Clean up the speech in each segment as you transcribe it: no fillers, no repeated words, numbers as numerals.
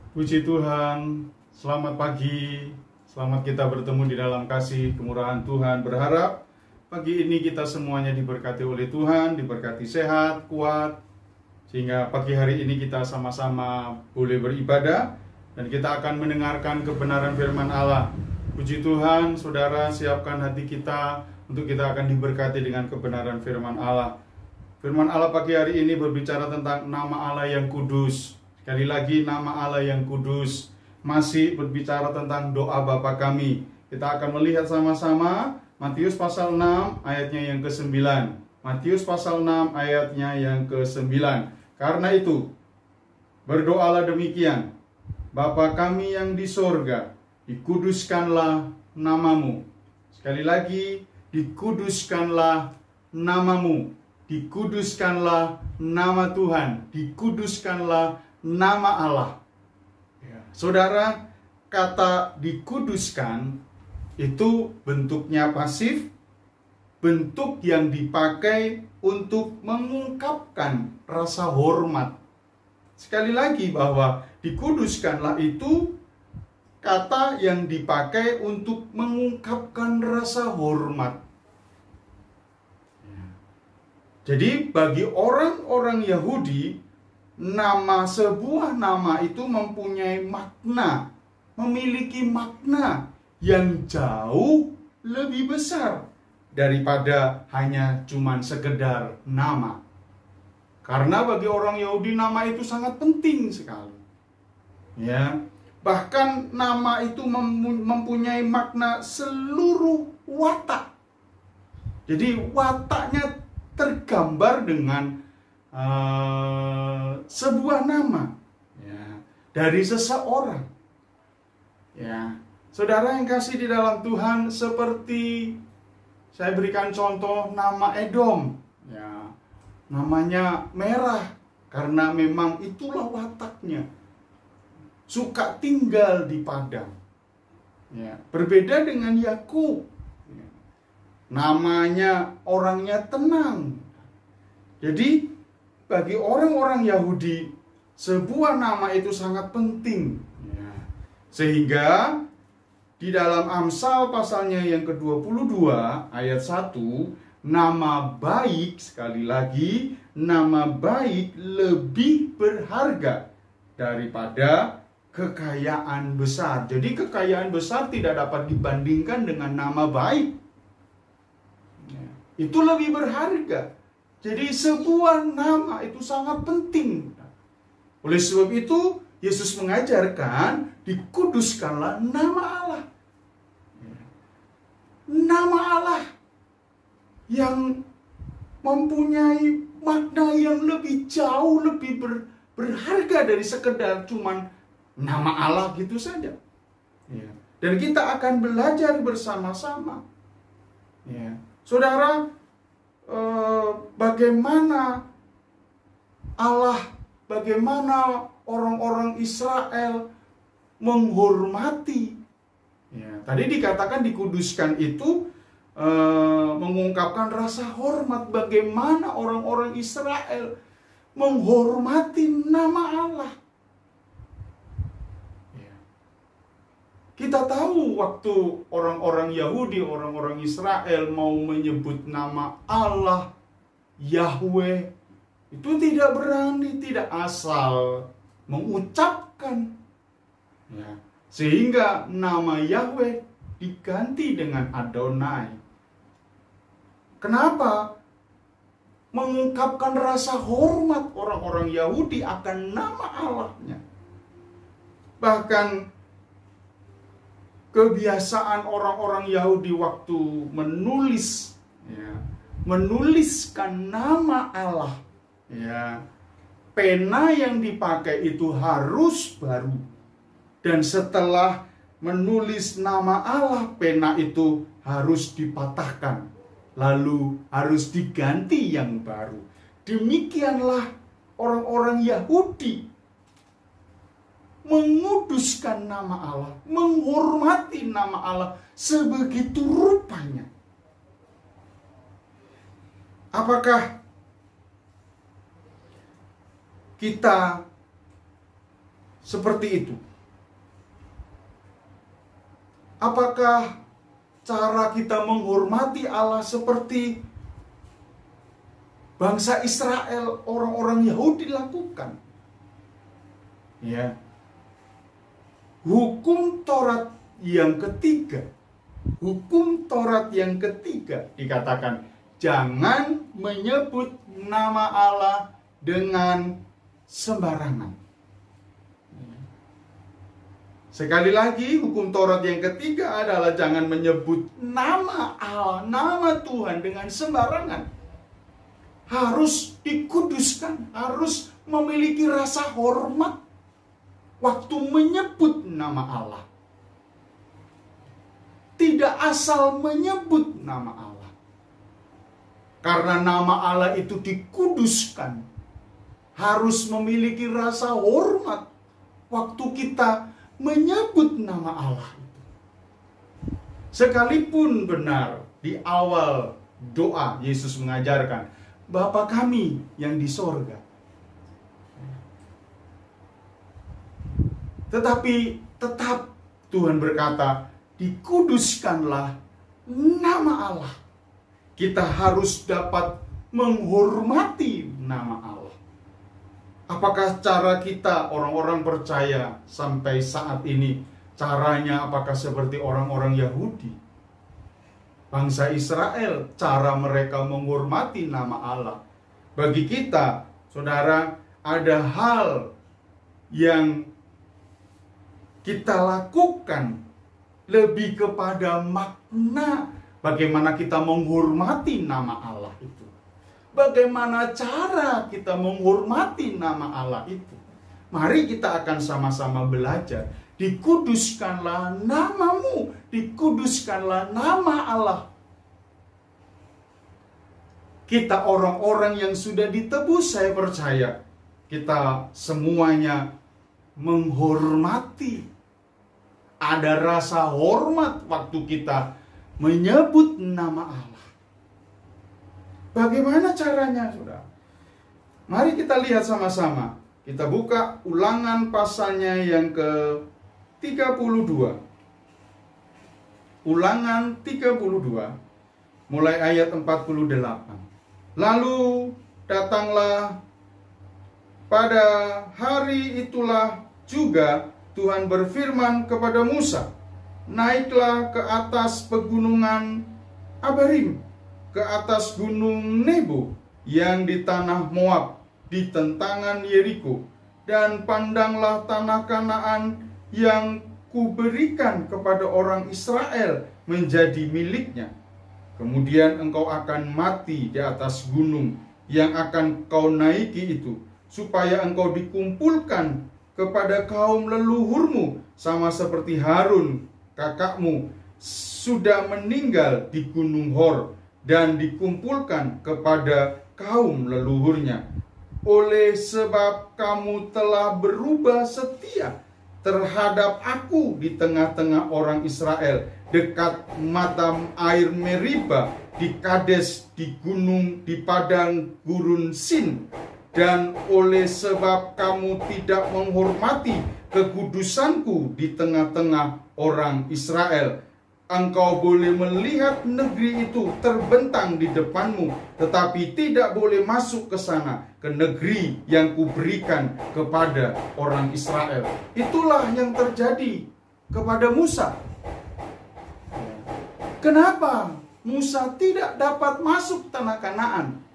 Puji Tuhan, selamat pagi, selamat kita bertemu di dalam kasih kemurahan Tuhan. Berharap pagi ini kita semuanya diberkati oleh Tuhan, diberkati sehat, kuat, sehingga pagi hari ini kita sama-sama boleh beribadah dan kita akan mendengarkan kebenaran firman Allah. Puji Tuhan, saudara, siapkan hati kita untuk kita akan diberkati dengan kebenaran firman Allah. Firman Allah pagi hari ini berbicara tentang nama Allah yang kudus. Sekali lagi, nama Allah yang kudus. Masih berbicara tentang doa Bapa kami. Kita akan melihat sama-sama Matius pasal 6 ayatnya yang ke-9. Matius pasal 6 ayatnya yang ke-9. Karena itu, berdoalah demikian: Bapa kami yang di sorga, dikuduskanlah namamu. Sekali lagi, dikuduskanlah namamu. Dikuduskanlah nama Tuhan. Dikuduskanlah nama Allah. Ya. Saudara, kata dikuduskan itu bentuknya pasif, bentuk yang dipakai untuk mengungkapkan rasa hormat. Sekali lagi bahwa dikuduskanlah itu kata yang dipakai untuk mengungkapkan rasa hormat. Jadi bagi orang-orang Yahudi, sebuah nama itu mempunyai makna, memiliki makna yang jauh lebih besar daripada hanya cuman sekedar nama. Karena bagi orang Yahudi nama itu sangat penting sekali. Ya, bahkan nama itu mempunyai makna seluruh watak. Jadi wataknya tergambar dengan sebuah nama, ya, dari seseorang. Ya, saudara yang kasih di dalam Tuhan, seperti saya berikan contoh nama Edom, ya, namanya merah karena memang itulah wataknya, suka tinggal di padang. Ya, berbeda dengan Yakub, ya, namanya orangnya tenang. Jadi bagi orang-orang Yahudi, sebuah nama itu sangat penting. Ya. Sehingga di dalam Amsal pasalnya yang ke-22 ayat 1, nama baik, sekali lagi, nama baik lebih berharga daripada kekayaan besar. Jadi kekayaan besar tidak dapat dibandingkan dengan nama baik. Ya. Itu lebih berharga. Jadi sebuah nama itu sangat penting. Oleh sebab itu, Yesus mengajarkan, dikuduskanlah nama Allah. Nama Allah yang mempunyai makna yang lebih jauh, lebih berharga dari sekedar cuman nama Allah gitu saja. Dan kita akan belajar bersama-sama. Saudara, bagaimana Allah, bagaimana orang-orang Israel menghormati. Ya, tadi dikatakan dikuduskan itu mengungkapkan rasa hormat. Bagaimana orang-orang Israel menghormati nama Allah. Ya. Kita tahu waktu orang-orang Yahudi, orang-orang Israel mau menyebut nama Allah, Yahweh, itu tidak berani, tidak asal mengucapkan. Ya. Sehingga nama Yahweh diganti dengan Adonai. Kenapa? Mengungkapkan rasa hormat orang-orang Yahudi akan nama Allahnya. Bahkan kebiasaan orang-orang Yahudi waktu menulis, ya, menuliskan nama Allah, ya, pena yang dipakai itu harus baru. Dan setelah menulis nama Allah, pena itu harus dipatahkan, lalu harus diganti yang baru. Demikianlah orang-orang Yahudi menguduskan nama Allah, menghormati nama Allah sebegitu rupanya. Apakah kita seperti itu? Apakah cara kita menghormati Allah seperti bangsa Israel, orang-orang Yahudi lakukan? Ya. Hukum Taurat yang ketiga dikatakan, jangan menyebut nama Allah dengan sembarangan. Sekali lagi, hukum Taurat yang ketiga adalah jangan menyebut nama Allah, nama Tuhan dengan sembarangan. Harus dikuduskan, harus memiliki rasa hormat waktu menyebut nama Allah. Tidak asal menyebut nama Allah. Karena nama Allah itu dikuduskan. Harus memiliki rasa hormat waktu kita menyebut nama Allah itu. Sekalipun benar di awal doa Yesus mengajarkan, Bapa kami yang di sorga. Tetapi tetap Tuhan berkata, dikuduskanlah nama Allah. Kita harus dapat menghormati nama Allah. Apakah cara kita orang-orang percaya sampai saat ini, caranya apakah seperti orang-orang Yahudi? Bangsa Israel, cara mereka menghormati nama Allah. Bagi kita, saudara, ada hal yang kita lakukan lebih kepada makna bagaimana kita menghormati nama Allah itu. Bagaimana cara kita menghormati nama Allah itu. Mari kita akan sama-sama belajar. Dikuduskanlah namamu, dikuduskanlah nama Allah. Kita orang-orang yang sudah ditebus, saya percaya kita semuanya menghormati. Ada rasa hormat waktu kita menyebut nama Allah. Bagaimana caranya, saudara? Mari kita lihat sama-sama. Kita buka Ulangan pasalnya yang ke-32. Ulangan 32, mulai ayat 48. Lalu datanglah pada hari itulah juga Tuhan berfirman kepada Musa, naiklah ke atas pegunungan Abarim, ke atas gunung Nebo yang di tanah Moab, di tentangan Yeriko, dan pandanglah tanah Kanaan yang kuberikan kepada orang Israel menjadi miliknya. Kemudian engkau akan mati di atas gunung yang akan kau naiki itu, supaya engkau dikumpulkan kepada kaum leluhurmu, sama seperti Harun kakakmu sudah meninggal di Gunung Hor dan dikumpulkan kepada kaum leluhurnya. Oleh sebab kamu telah berubah setia terhadap aku di tengah-tengah orang Israel, dekat mata air Meriba, di Kades, di gunung, di padang gurun Sin. Dan oleh sebab kamu tidak menghormati kekudusanku di tengah-tengah orang Israel, engkau boleh melihat negeri itu terbentang di depanmu, tetapi tidak boleh masuk ke sana, ke negeri yang kuberikan kepada orang Israel. Itulah yang terjadi kepada Musa. Kenapa Musa tidak dapat masuk tanah Kanaan?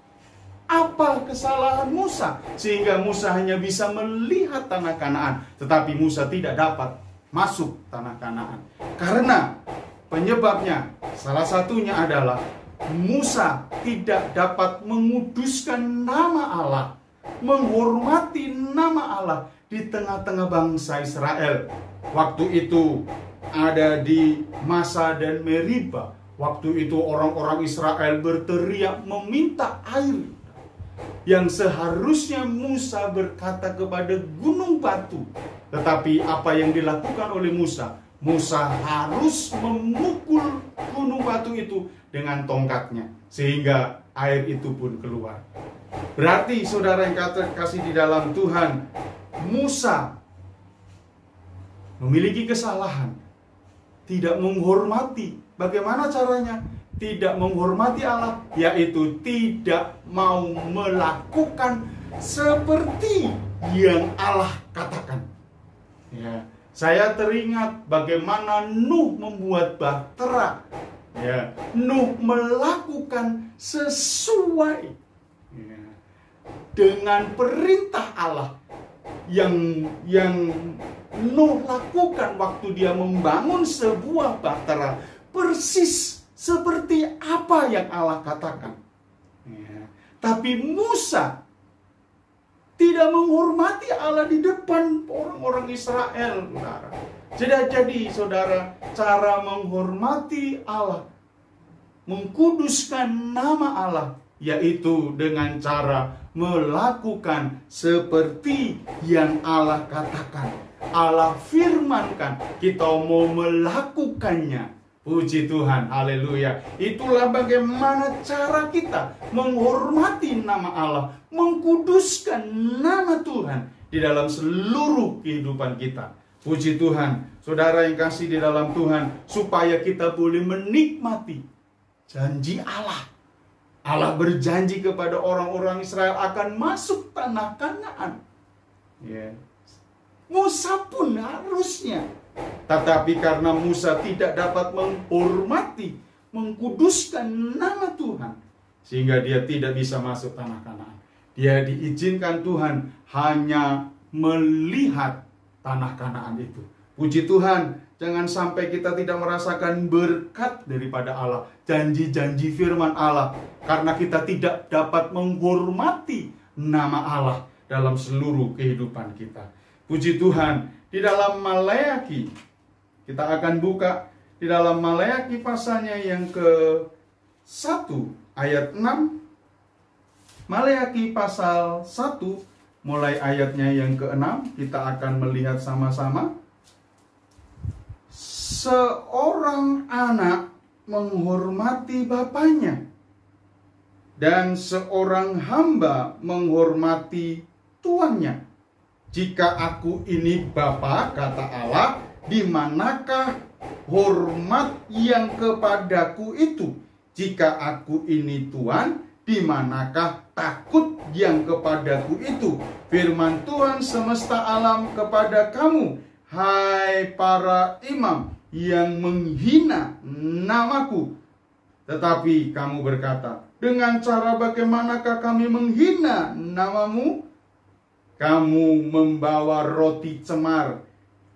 Apa kesalahan Musa sehingga Musa hanya bisa melihat tanah Kanaan, tetapi Musa tidak dapat masuk tanah Kanaan? Karena penyebabnya salah satunya adalah Musa tidak dapat menguduskan nama Allah, menghormati nama Allah di tengah-tengah bangsa Israel. Waktu itu ada di Masa dan Meriba. Waktu itu orang-orang Israel berteriak meminta air, yang seharusnya Musa berkata kepada gunung batu. Tetapi apa yang dilakukan oleh Musa? Musa harus memukul gunung batu itu dengan tongkatnya, sehingga air itu pun keluar. Berarti saudara yang kasih di dalam Tuhan, Musa memiliki kesalahan, tidak menghormati. Bagaimana caranya? Tidak menghormati Allah, yaitu tidak mau melakukan seperti yang Allah katakan. Ya, saya teringat bagaimana Nuh membuat bahtera. Ya, Nuh melakukan sesuai dengan perintah Allah yang Nuh lakukan waktu dia membangun sebuah bahtera, persis seperti apa yang Allah katakan. Ya. Tapi Musa tidak menghormati Allah di depan orang-orang Israel, saudara. Jadi saudara, cara menghormati Allah, mengkuduskan nama Allah, yaitu dengan cara melakukan seperti yang Allah katakan. Allah firmankan, kita mau melakukannya. Puji Tuhan, haleluya. Itulah bagaimana cara kita menghormati nama Allah, mengkuduskan nama Tuhan di dalam seluruh kehidupan kita. Puji Tuhan, saudara yang kasih di dalam Tuhan, supaya kita boleh menikmati janji Allah. Allah berjanji kepada orang-orang Israel akan masuk tanah Kanaan. Ya. Musa pun harusnya. Tetapi karena Musa tidak dapat menghormati, mengkuduskan nama Tuhan, sehingga dia tidak bisa masuk tanah Kanaan. Dia diizinkan Tuhan hanya melihat tanah Kanaan itu. Puji Tuhan, jangan sampai kita tidak merasakan berkat daripada Allah, janji-janji firman Allah, karena kita tidak dapat menghormati nama Allah dalam seluruh kehidupan kita. Puji Tuhan, di dalam Maleakhi, kita akan buka di dalam Maleakhi pasalnya yang ke-1 ayat 6. Maleakhi pasal 1 mulai ayatnya yang ke-6, kita akan melihat sama-sama. Seorang anak menghormati bapaknya, dan seorang hamba menghormati tuannya. Jika aku ini Bapa, kata Allah, di manakah hormat yang kepadaku itu? Jika aku ini Tuhan, di manakah takut yang kepadaku itu? Firman Tuhan semesta alam kepada kamu, hai para imam yang menghina namaku. Tetapi kamu berkata, dengan cara bagaimanakah kami menghina namamu? Kamu membawa roti cemar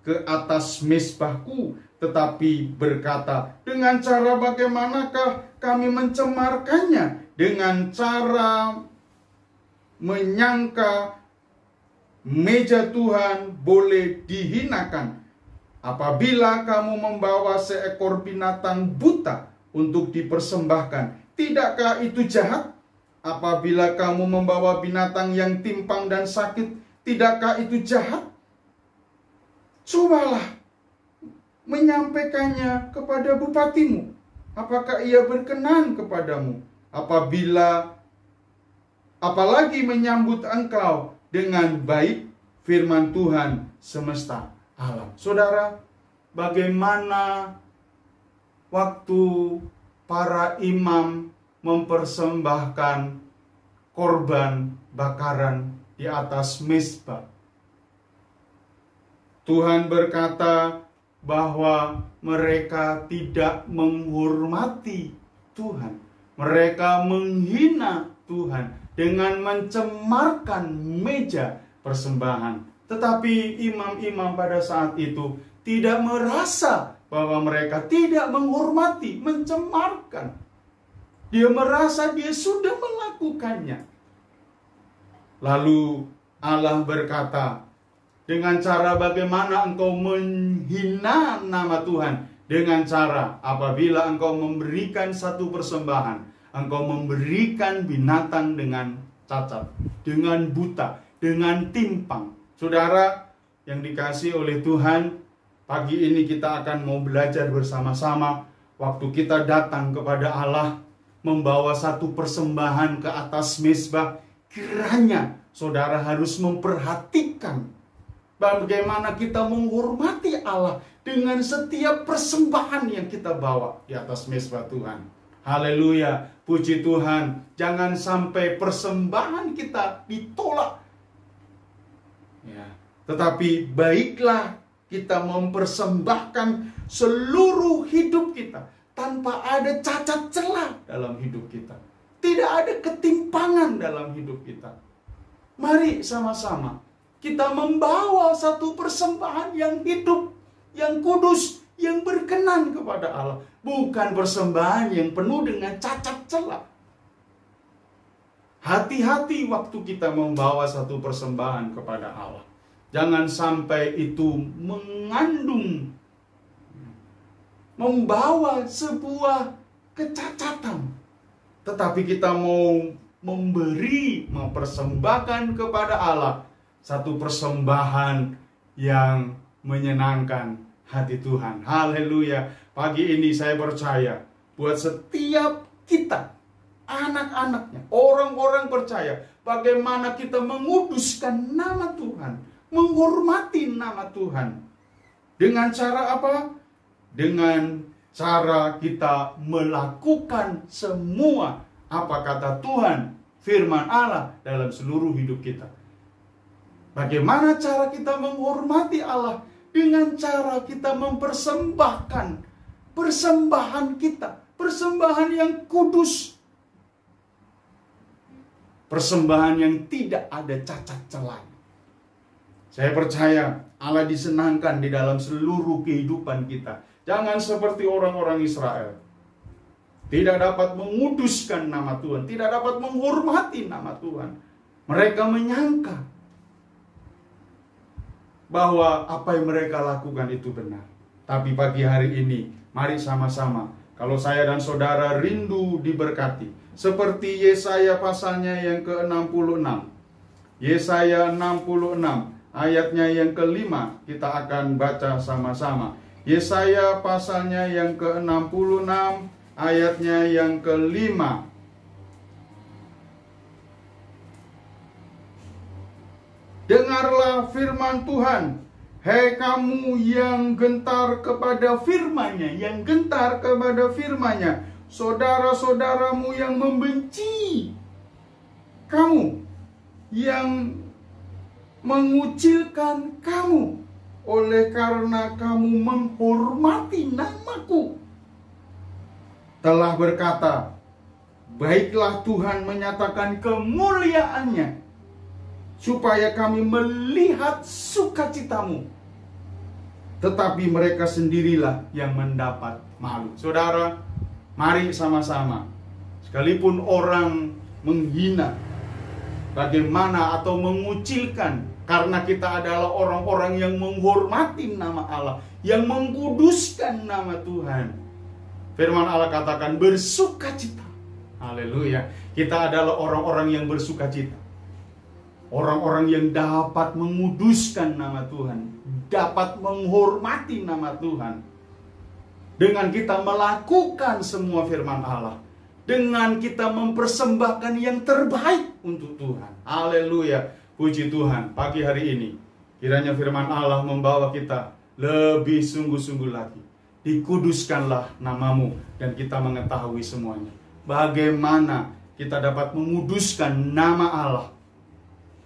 ke atas mezbahku, tetapi berkata, dengan cara bagaimanakah kami mencemarkannya? Dengan cara menyangka meja Tuhan boleh dihinakan. Apabila kamu membawa seekor binatang buta untuk dipersembahkan, tidakkah itu jahat? Apabila kamu membawa binatang yang timpang dan sakit, tidakkah itu jahat? Cobalah menyampaikannya kepada bupatimu. Apakah ia berkenan kepadamu? Apalagi menyambut engkau dengan baik, firman Tuhan semesta alam. Saudara, bagaimana waktu para imam mempersembahkan korban bakaran di atas mezbah? Tuhan berkata bahwa mereka tidak menghormati Tuhan. Mereka menghina Tuhan dengan mencemarkan meja persembahan. Tetapi imam-imam pada saat itu tidak merasa bahwa mereka tidak menghormati, mencemarkan. Dia merasa dia sudah melakukannya. Lalu Allah berkata, dengan cara bagaimana engkau menghina nama Tuhan? Dengan cara apabila engkau memberikan satu persembahan, engkau memberikan binatang dengan cacat, dengan buta, dengan timpang. Saudara yang dikasihi oleh Tuhan, pagi ini kita akan mau belajar bersama-sama. Waktu kita datang kepada Allah, membawa satu persembahan ke atas mezbah, kiranya saudara harus memperhatikan Bagaimana kita menghormati Allah dengan setiap persembahan yang kita bawa di atas mezbah Tuhan. Haleluya, puji Tuhan. Jangan sampai persembahan kita ditolak. Ya, tetapi baiklah kita mempersembahkan seluruh hidup kita tanpa ada cacat celah dalam hidup kita. Tidak ada ketimpangan dalam hidup kita. Mari sama-sama kita membawa satu persembahan yang hidup, yang kudus, yang berkenan kepada Allah. Bukan persembahan yang penuh dengan cacat celah. Hati-hati waktu kita membawa satu persembahan kepada Allah. Jangan sampai itu mengandung, membawa sebuah kecacatan. Tetapi kita mau memberi, mempersembahkan kepada Allah satu persembahan yang menyenangkan hati Tuhan. Haleluya. Pagi ini saya percaya buat setiap kita, anak-anaknya, orang-orang percaya, bagaimana kita menguduskan nama Tuhan, menghormati nama Tuhan. Dengan cara apa? Dengan cara kita melakukan semua apa kata Tuhan, firman Allah dalam seluruh hidup kita. Bagaimana cara kita menghormati Allah? Dengan cara kita mempersembahkan persembahan kita, persembahan yang kudus, persembahan yang tidak ada cacat celah. Saya percaya Allah disenangkan di dalam seluruh kehidupan kita. Jangan seperti orang-orang Israel, tidak dapat menguduskan nama Tuhan, tidak dapat menghormati nama Tuhan. Mereka menyangka bahwa apa yang mereka lakukan itu benar. Tapi pagi hari ini, mari sama-sama, kalau saya dan saudara rindu diberkati, seperti Yesaya pasalnya yang ke-66. Yesaya 66, ayatnya yang ke-5, kita akan baca sama-sama. Yesaya pasalnya yang ke-66, ayatnya yang ke-5. Dengarlah firman Tuhan, hei kamu yang gentar kepada firman-Nya, yang gentar kepada firman-Nya, saudara-saudaramu yang membenci kamu, yang mengucilkan kamu, oleh karena kamu menghormati namaku, telah berkata, baiklah Tuhan menyatakan kemuliaan-Nya, supaya kami melihat sukacitamu. Tetapi mereka sendirilah yang mendapat malu. Saudara, mari sama-sama, sekalipun orang menghina, bagaimana atau mengucilkan, karena kita adalah orang-orang yang menghormati nama Allah, yang mengkuduskan nama Tuhan. Firman Allah katakan bersukacita. Haleluya. Kita adalah orang-orang yang bersukacita. Orang-orang yang dapat menguduskan nama Tuhan, dapat menghormati nama Tuhan. Dengan kita melakukan semua firman Allah, dengan kita mempersembahkan yang terbaik untuk Tuhan. Haleluya, puji Tuhan. Pagi hari ini, kiranya firman Allah membawa kita lebih sungguh-sungguh lagi. Dikuduskanlah namamu, dan kita mengetahui semuanya. Bagaimana kita dapat menguduskan nama Allah.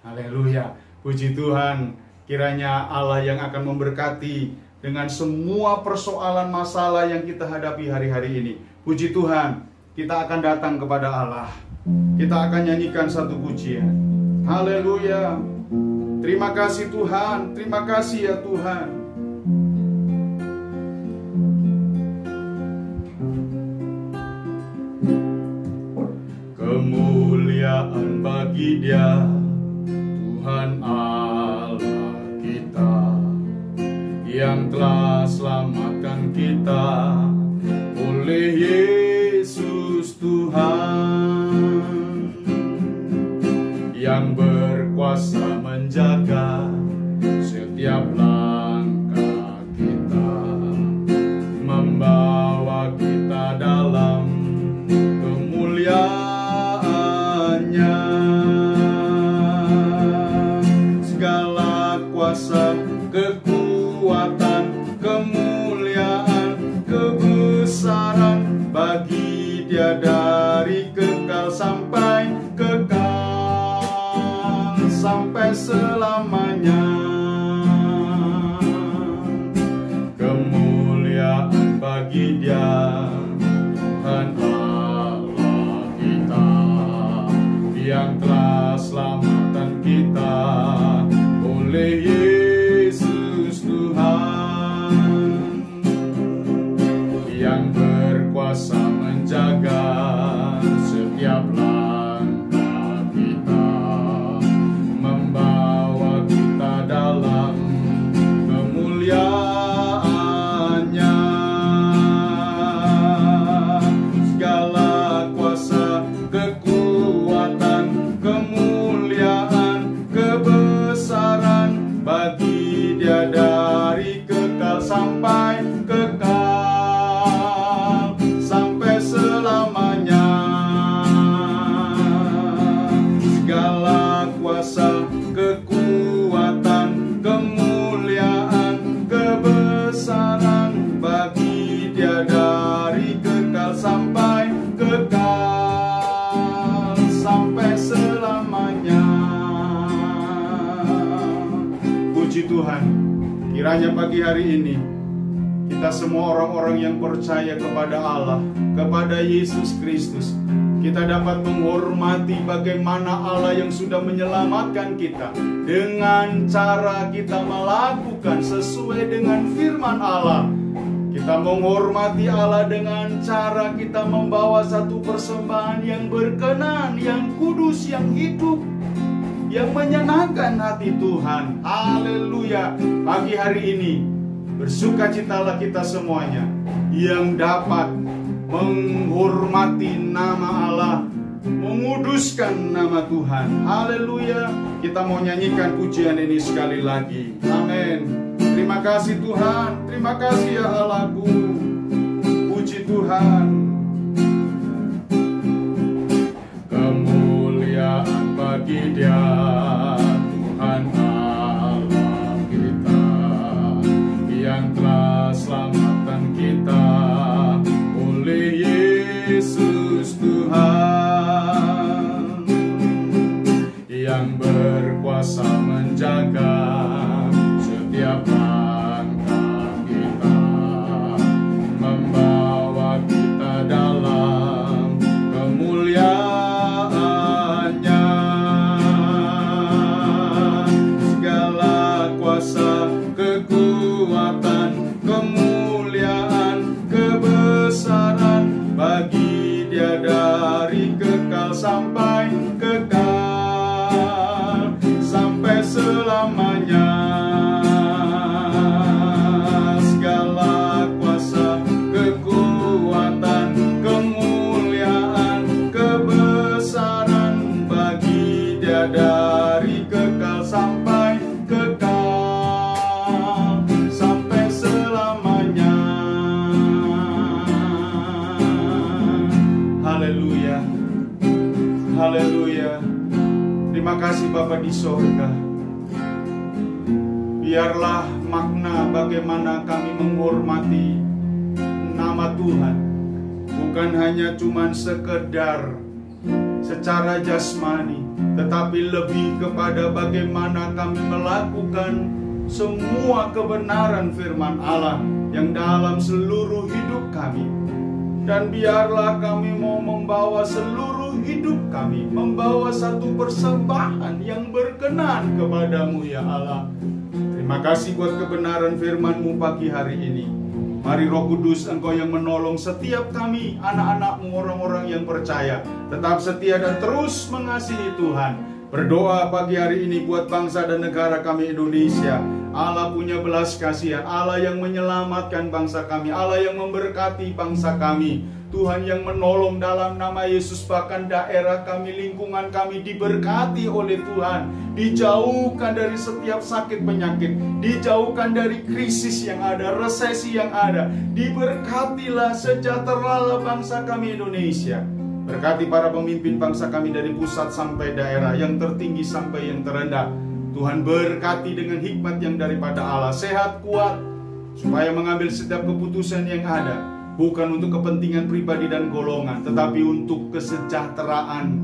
Haleluya, puji Tuhan. Kiranya Allah yang akan memberkati dengan semua persoalan masalah yang kita hadapi hari-hari ini. Puji Tuhan, kita akan datang kepada Allah. Kita akan nyanyikan satu pujian. Haleluya. Terima kasih Tuhan, terima kasih ya Tuhan. Kemuliaan bagi Dia, Tuhan Allah kita, yang telah selamatkan kita oleh Yesus Tuhan, yang berkuasa menjaga setiap langkah kita, membawa kita dalam kemuliaan-Nya. Segala kuasa sampai selamanya. Kemuliaan bagi Dia, Tuhan Allah kita, yang telah selamatkan kita oleh Yesus Tuhan, yang berkuasa menjaga setiap langkah kita, membawa kita dalam kemuliaan-Nya. Segala kuasa, kekuatan, kemuliaan, kebesaran bagi Dia dari kekal sampai kekal, sampai selamanya. Segala kuasa, kekuatan, kemuliaan, kebesaran bagi Dia dari kekal sampai kekal, sampai selamanya. Puji Tuhan, kiranya pagi hari ini kita semua orang-orang yang percaya kepada Allah, kepada Yesus Kristus, kita dapat menghormati bagaimana Allah yang sudah menyelamatkan kita dengan cara kita melakukan sesuai dengan firman Allah. Kita menghormati Allah dengan cara kita membawa satu persembahan yang berkenan, yang kudus, yang hidup, yang menyenangkan hati Tuhan. Haleluya. Pagi hari ini bersukacitalah kita semuanya yang dapat menghormati nama Allah, menguduskan nama Tuhan. Haleluya. Kita mau nyanyikan pujian ini sekali lagi. Amin. Terima kasih Tuhan, terima kasih ya Allahku. Puji Tuhan. Kemuliaan bagi Dia, Tuhan Allah kita, yang telah selamatkan kita oleh Yesus Tuhan, yang berkuasa menjaga setiap langkah kita, membawa kita dalam kemuliaan-Nya. Segala kuasa, kekuatan, kemuliaan, kebesaran bagi Dia dari kekal sampai kekal, sampai selamanya. Segala kuasa, kekuatan, kemuliaan, kebesaran bagi Dia dari kekal sampai kekal, sampai selamanya. Haleluya. Haleluya. Terima kasih Bapa di sorga. Biarlah makna bagaimana kami menghormati nama Tuhan bukan hanya cuman sekedar secara jasmani, tetapi lebih kepada bagaimana kami melakukan semua kebenaran firman Allah yang dalam seluruh hidup kami. Dan biarlah kami mau membawa seluruh hidup kami, membawa satu persembahan yang berkenan kepadamu ya Allah. Terima kasih buat kebenaran firman-Mu pagi hari ini. Mari Roh Kudus, Engkau yang menolong setiap kami, anak-anak-Mu, orang-orang yang percaya, tetap setia dan terus mengasihi Tuhan. Berdoa pagi hari ini buat bangsa dan negara kami Indonesia. Allah punya belas kasihan, Allah yang menyelamatkan bangsa kami, Allah yang memberkati bangsa kami. Tuhan yang menolong dalam nama Yesus, bahkan daerah kami, lingkungan kami diberkati oleh Tuhan. Dijauhkan dari setiap sakit penyakit, dijauhkan dari krisis yang ada, resesi yang ada. Diberkatilah, sejahteralah bangsa kami Indonesia. Berkati para pemimpin bangsa kami dari pusat sampai daerah, yang tertinggi sampai yang terendah. Tuhan berkati dengan hikmat yang daripada Allah, sehat, kuat, supaya mengambil setiap keputusan yang ada, bukan untuk kepentingan pribadi dan golongan, tetapi untuk kesejahteraan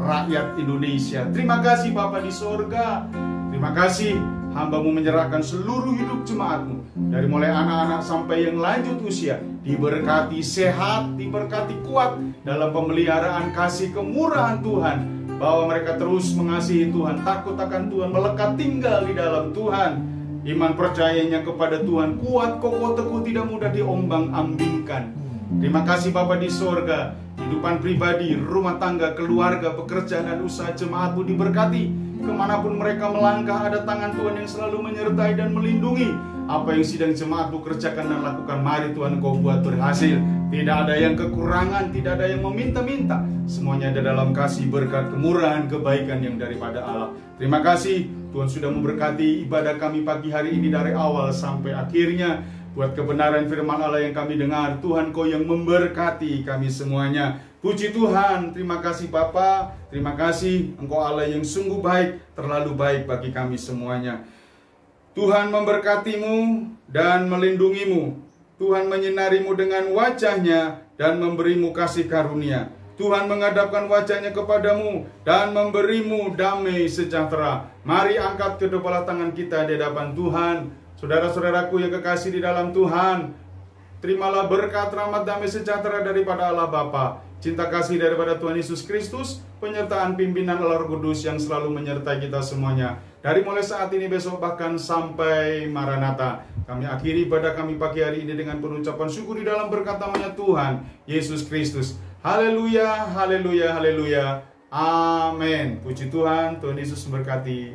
rakyat Indonesia. Terima kasih Bapa di sorga. Terima kasih hamba-Mu menyerahkan seluruh hidup jemaat-Mu, dari mulai anak-anak sampai yang lanjut usia, diberkati sehat, diberkati kuat dalam pemeliharaan kasih kemurahan Tuhan, bahwa mereka terus mengasihi Tuhan, takut akan Tuhan, melekat tinggal di dalam Tuhan. Iman percayanya kepada Tuhan kuat, kokoh, teguh, tidak mudah diombang-ambingkan. Terima kasih Bapa di sorga. Kehidupan pribadi, rumah tangga, keluarga, pekerjaan dan usaha jemaat-Mu diberkati. Kemanapun mereka melangkah, ada tangan Tuhan yang selalu menyertai dan melindungi. Apa yang sedang jemaat-Mu kerjakan dan lakukan, mari Tuhan Engkau buat berhasil. Tidak ada yang kekurangan, tidak ada yang meminta-minta. Semuanya ada dalam kasih, berkat, kemurahan, kebaikan yang daripada Allah. Terima kasih Tuhan sudah memberkati ibadah kami pagi hari ini dari awal sampai akhirnya. Buat kebenaran firman Allah yang kami dengar, Tuhan Kau yang memberkati kami semuanya. Puji Tuhan, terima kasih Bapa, terima kasih Engkau Allah yang sungguh baik, terlalu baik bagi kami semuanya. Tuhan memberkati-Mu dan melindungi-Mu. Tuhan menyinari-Mu dengan wajah-Nya dan memberi-Mu kasih karunia. Tuhan menghadapkan wajah-Nya kepadamu dan memberi-Mu damai sejahtera. Mari angkat kedua tangan kita di hadapan Tuhan. Saudara-saudaraku yang kekasih di dalam Tuhan, terimalah berkat, rahmat, damai sejahtera daripada Allah Bapa, cinta kasih daripada Tuhan Yesus Kristus, penyertaan pimpinan Allah Roh Kudus yang selalu menyertai kita semuanya. Dari mulai saat ini, besok, bahkan sampai Maranatha. Kami akhiri ibadah kami pagi hari ini dengan pengucapan syukur di dalam berkat namanya Tuhan Yesus Kristus. Haleluya, haleluya, haleluya. Amin. Puji Tuhan, Tuhan Yesus memberkati.